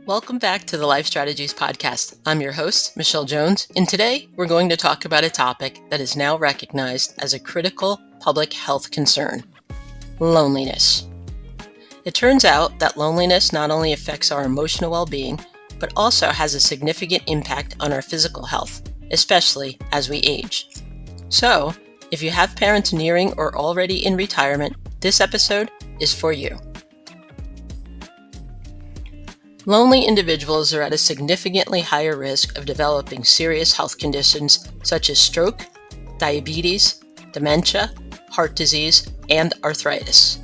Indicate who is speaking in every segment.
Speaker 1: Welcome back to the Life Strategies Podcast. I'm your host, Michelle Jones, and today we're going to talk about a topic that is now recognized as a critical public health concern: loneliness. It turns out that loneliness not only affects our emotional well-being, but also has a significant impact on our physical health, especially as we age. So, if you have parents nearing or already in retirement, this episode is for you. Lonely individuals are at a significantly higher risk of developing serious health conditions such as stroke, diabetes, dementia, heart disease, and arthritis.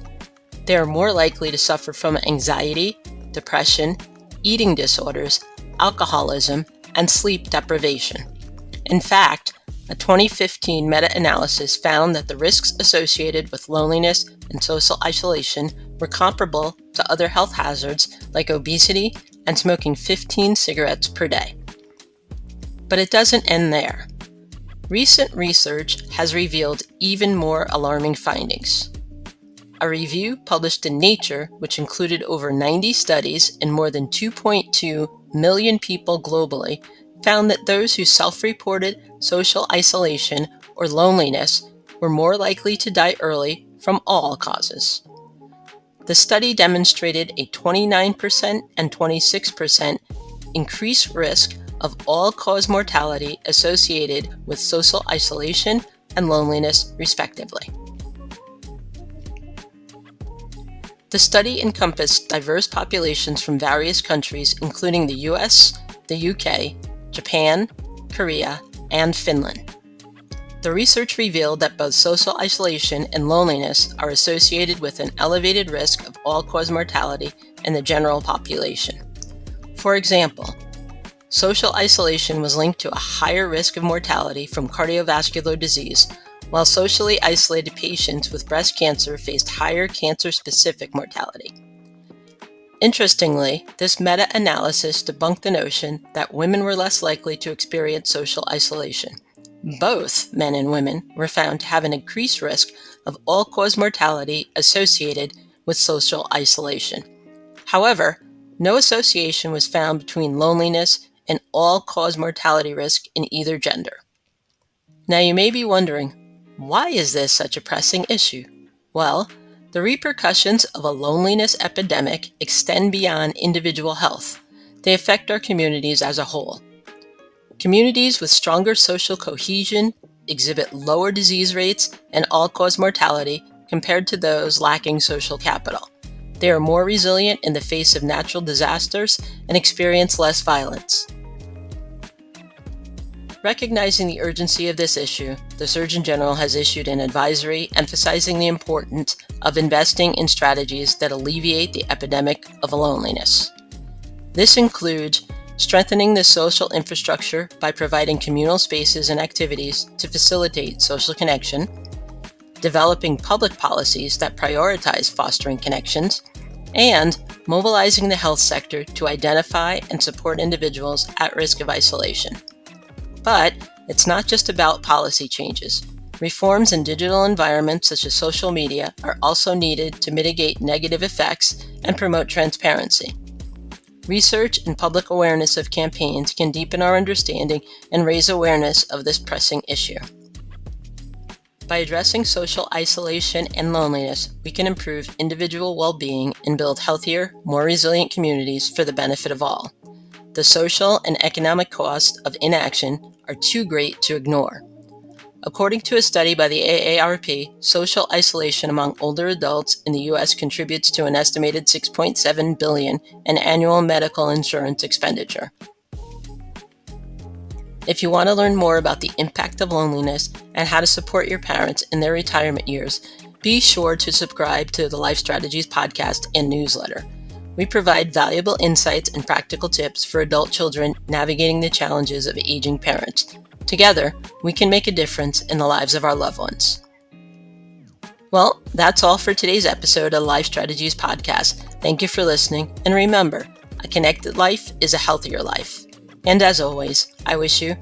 Speaker 1: They are more likely to suffer from anxiety, depression, eating disorders, alcoholism, and sleep deprivation. In fact, a 2015 meta-analysis found that the risks associated with loneliness and social isolation were comparable to other health hazards like obesity and smoking 15 cigarettes per day. But it doesn't end there. Recent research has revealed even more alarming findings. A review published in Nature, which included over 90 studies and more than 2.2 million people globally, found that those who self-reported social isolation or loneliness were more likely to die early from all causes. The study demonstrated a 29% and 26% increased risk of all-cause mortality associated with social isolation and loneliness, respectively. The study encompassed diverse populations from various countries, including the US, the UK, Japan, Korea, and Finland. The research revealed that both social isolation and loneliness are associated with an elevated risk of all-cause mortality in the general population. For example, social isolation was linked to a higher risk of mortality from cardiovascular disease, while socially isolated patients with breast cancer faced higher cancer-specific mortality. Interestingly, this meta-analysis debunked the notion that women were less likely to experience social isolation. Both men and women were found to have an increased risk of all-cause mortality associated with social isolation. However, no association was found between loneliness and all-cause mortality risk in either gender. Now you may be wondering, why is this such a pressing issue? Well, the repercussions of a loneliness epidemic extend beyond individual health. They affect our communities as a whole. Communities with stronger social cohesion exhibit lower disease rates and all-cause mortality compared to those lacking social capital. They are more resilient in the face of natural disasters and experience less violence. Recognizing the urgency of this issue, the Surgeon General has issued an advisory emphasizing the importance of investing in strategies that alleviate the epidemic of loneliness. This includes strengthening the social infrastructure by providing communal spaces and activities to facilitate social connection, developing public policies that prioritize fostering connections, and mobilizing the health sector to identify and support individuals at risk of isolation. But it's not just about policy changes. Reforms in digital environments such as social media are also needed to mitigate negative effects and promote transparency. Research and public awareness of campaigns can deepen our understanding and raise awareness of this pressing issue. By addressing social isolation and loneliness, we can improve individual well-being and build healthier, more resilient communities for the benefit of all. The social and economic costs of inaction are too great to ignore. According to a study by the AARP, social isolation among older adults in the U.S. contributes to an estimated $6.7 billion in annual medical insurance expenditure. If you want to learn more about the impact of loneliness and how to support your parents in their retirement years, be sure to subscribe to the Life Strategies podcast and newsletter. We provide valuable insights and practical tips for adult children navigating the challenges of aging parents. Together, we can make a difference in the lives of our loved ones. Well, that's all for today's episode of Life Strategies Podcast. Thank you for listening, and remember, a connected life is a healthier life. And as always, I wish you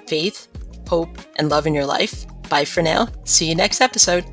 Speaker 1: faith, hope, and love in your life. Bye for now. See you next episode.